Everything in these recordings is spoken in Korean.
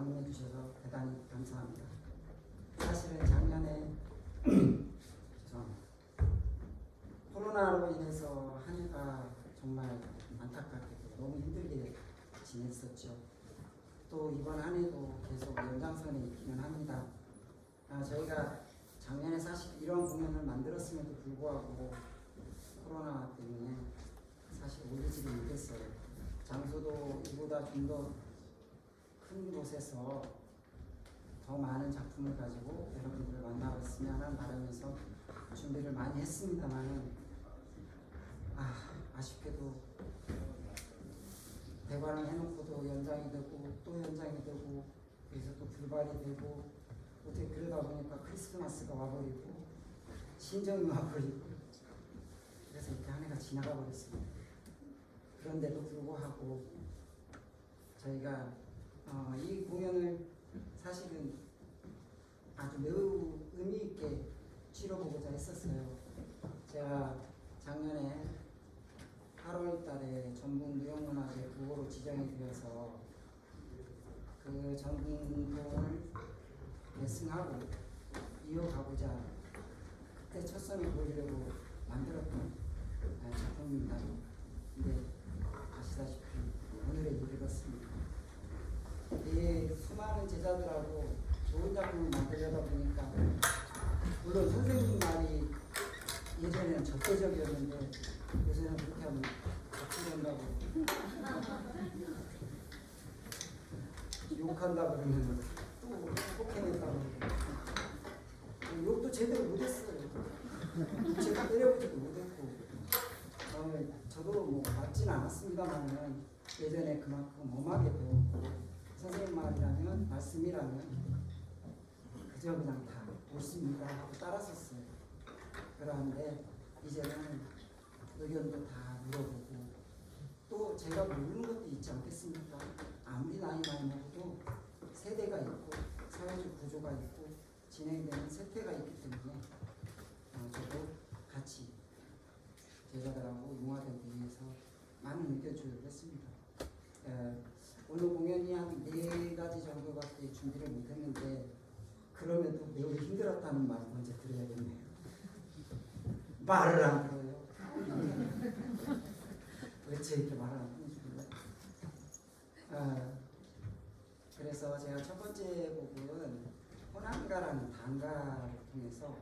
방문해 주셔서 대단히 감사합니다. 사실은 작년에 코로나로 인해서 한 해가 정말 안타깝게도 너무 힘들게 지냈었죠. 또 이번 한 해도 계속 연장선에 있기는 합니다. 저희가 작년에 사실 이런 공연을 만들었음에도 불구하고 코로나 때문에 사실 올리지를 못했어요. 장소도 이보다 좀 더 큰 곳에서 더 많은 작품을 가지고 여러분들을 만나봤으면 하는 바람에서 준비를 많이 했습니다만은 아쉽게도 대관을 해놓고도 연장이 되고 또 연장이 되고 그래서 또 불발이 되고 어떻게 그러다 보니까 크리스마스가 와버리고 신정이 와버리고 그래서 이렇게 한 해가 지나가 버렸습니다. 그런데도 불구하고 저희가 이 공연을 사실은 아주 매우 의미 있게 치러보고자 했었어요. 제가 작년에 8월 달에 전북 무형문화재 9호로 지정이 되어서 그 전북을 계승하고 이어가고자 그때 첫선을 보이려고 만들었던 작품입니다. 근데 아시다시피 오늘에 이르렀습니다. 이 수많은 제자들하고 좋은 작품을 만들려다 보니까 물론 선생님 말이 예전에는 적대적이었는데 요새는 그렇게 하면 적대된다고 욕한다 그러면 또 폭행했다고 욕도 제대로 못했어요. 제가 때려보지도 못했고 저도 뭐 맞진 않았습니다만 예전에 그만큼 엄하게 배웠고 선생님 말이라면 말씀이라면 그저 그냥 다 옳습니다 하고 따랐었어요. 그런데 이제는 의견도 다 물어보고 또 제가 모르는 것도 있지 않겠습니까? 아무리 나이 많이 먹어도 세대가 있고 사회적 구조가 있고 진행되는 세태가 있기 때문에 저도 같이 제자들하고 융화되기 위해서 많은 의견 조율을 했습니다. 오늘 공연이 한 4가지 정도밖에 준비를 못했는데 그럼에도 매우 힘들었다는 말 먼저 드려야겠네요. 말을 안 들어요. 왜 이렇게 말을 안 해주길래? 그래서 제가 첫 번째 곡은 호난가라는 단가를 통해서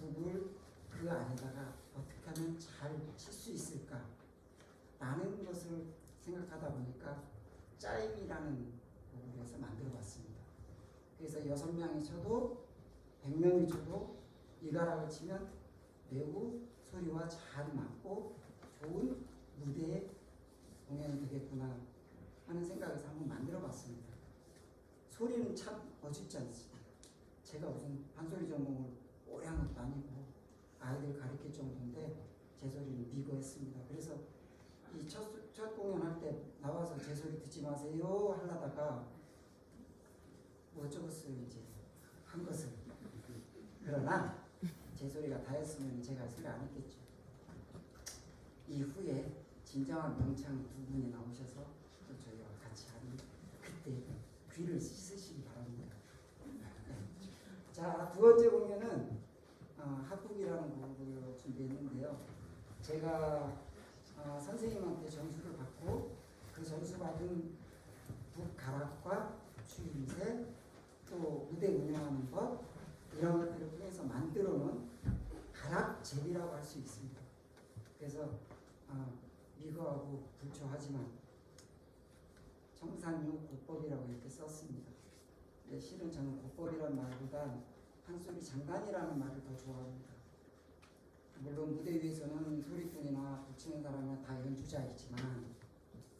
북을 그 안에다가 어떻게 하면 잘 칠 수 있을까 라는 것을 생각하다 보니까 짜임이라는 곡을 해서 만들어봤습니다. 그래서 6명이 쳐도 100명이 쳐도 이 가락을 치면 매우 소리와 잘 맞고 좋은 무대의 공연이 되겠구나 하는 생각에서 한번 만들어봤습니다. 소리는 참 어줍지 않습니다. 제가 무슨 판소리 전공을 오래 한 것도 아니고 아이들 가르칠 정도인데 제 소리는 비거했습니다. 그래서 이 첫 공연할 때 나와서 제 소리 듣지 마세요 하려다가 뭐 어쩌겠어요 이제 한 것을. 그러나 제 소리가 다였으면 제가 생각 안 했겠죠. 이후에 진정한 명창 두 분이 나오셔서 또 저희와 같이 하는 그때 귀를 씻으시기 바랍니다. 네. 자, 두 번째 공연은 합북이라는 곡을 준비했는데요. 제가 선생님한테 점수를 받고 그 점수 받은 북 가락과 추임새 또 무대 운영하는 법 이런 것들을 통해서 만들어 놓은 가락제비라고 할 수 있습니다. 그래서 미거하고 불초하지만 청산고법이라고 이렇게 썼습니다. 근데 실은 저는 고법이란 말보다 판소리 장단이라는 말을 더 좋아합니다. 물론 무대 위에서는 소리꾼이나 북치는 사람은 다 연주자이지만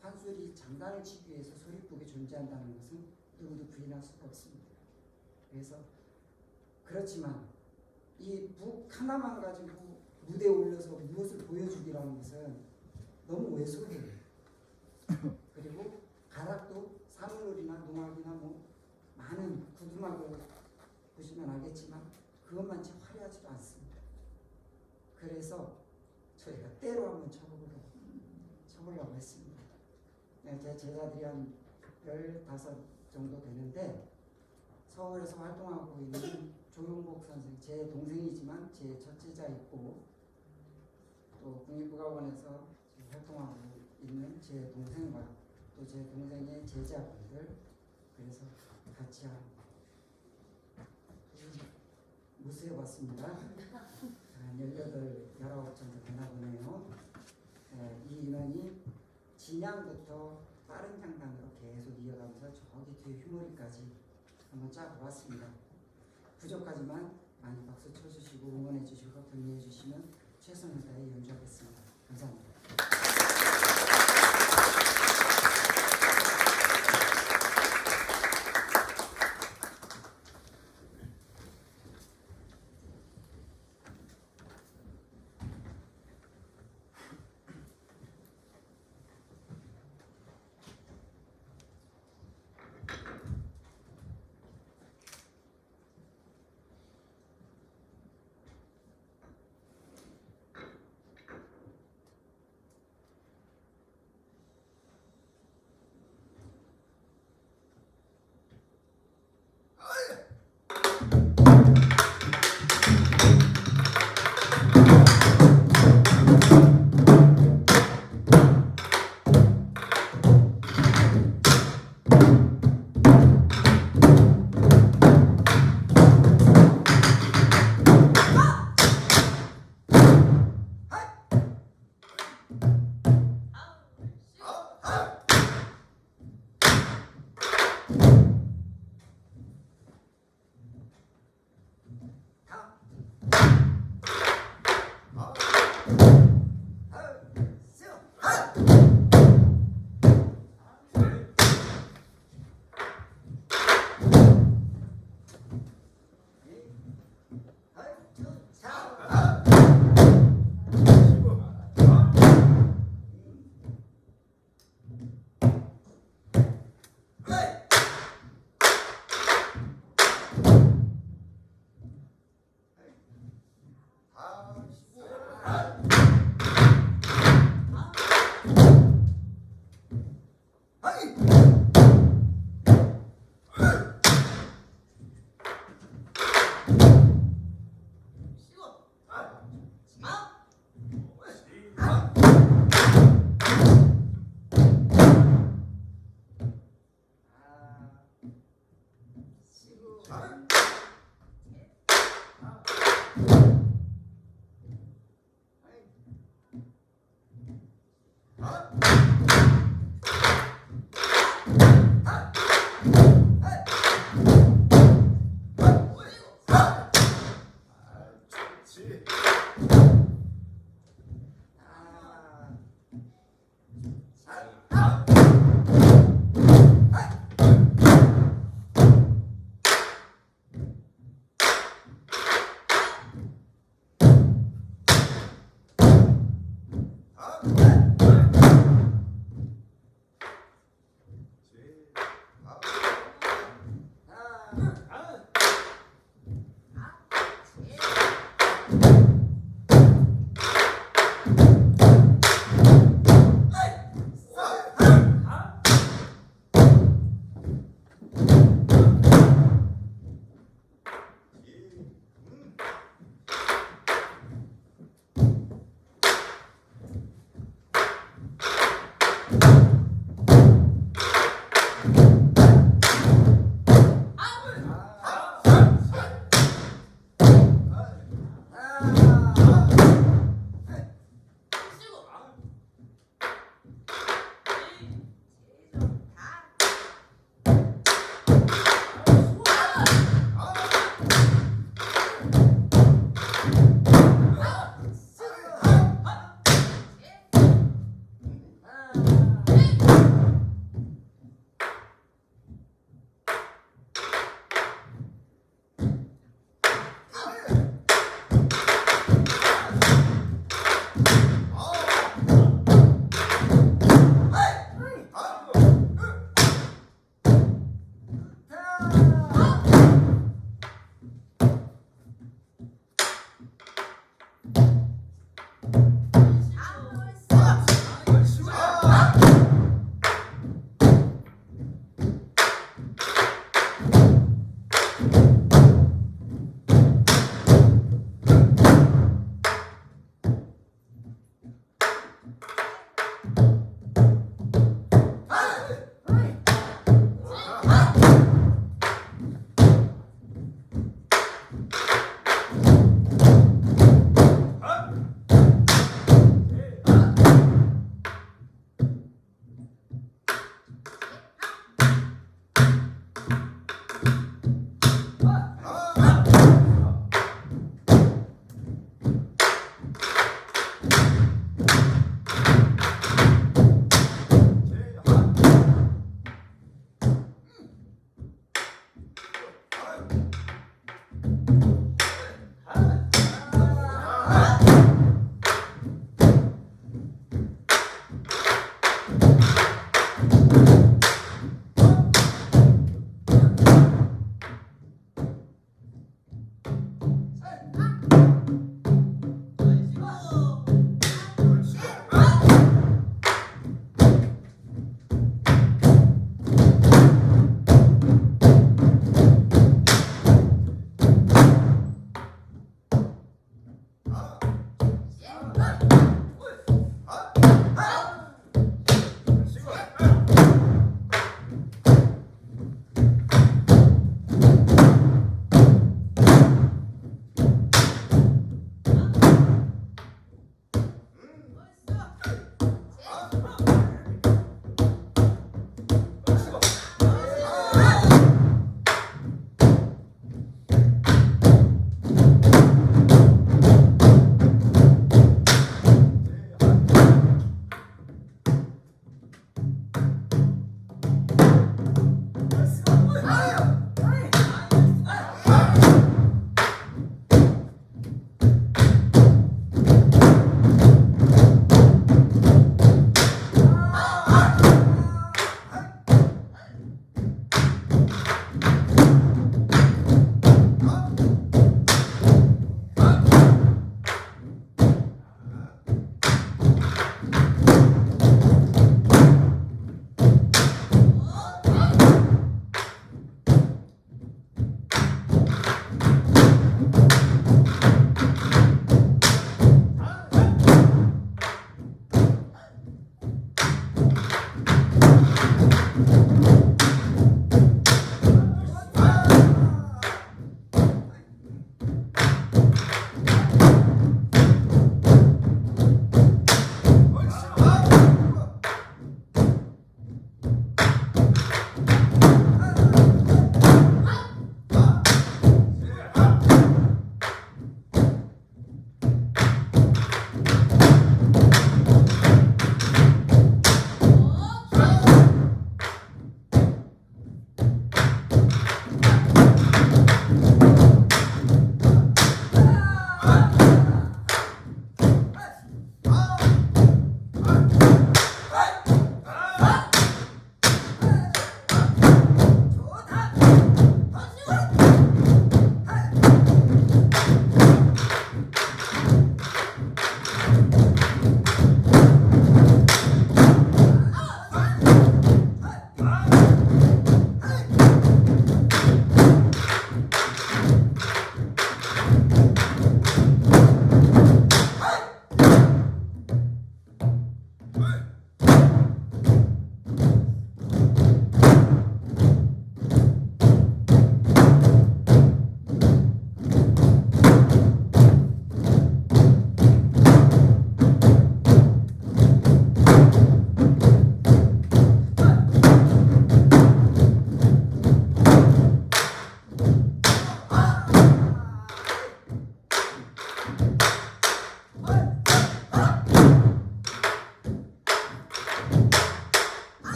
판소리 장단을 치기 위해서 소리북이 존재한다는 것은 누구도 부인할 수가 없습니다. 그래서 그렇지만 이 북 하나만 가지고 무대에 올려서 무엇을 보여주기라는 것은 너무 왜소해요. 그리고 가락도 사물놀이나 농악이나 뭐 많은 구두막을 보시면 알겠지만 그것만치 화려하지도 않습니다. 그래서 저희가 때로 한번 쳐보려고 했습니다. 제 제자들이 한 15 정도 되는데 서울에서 활동하고 있는 조용복 선생, 제 동생이지만 제 첫째자 있고 또 국립국악원에서 활동하고 있는 제 동생과 또 제 동생의 제자분들 그래서 같이 무수해봤습니다. 한 18, 19 정도 되나 보네요. 이 인원이 진양부터 빠른 장단으로 계속 이어가면서 저기 뒤에 휴머리까지 한번 짜보았습니다. 부족하지만 많이 박수 쳐주시고 응원해주시고 격려해주시면 최선을 다해 연주하겠습니다. 감사합니다.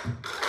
감사합니다.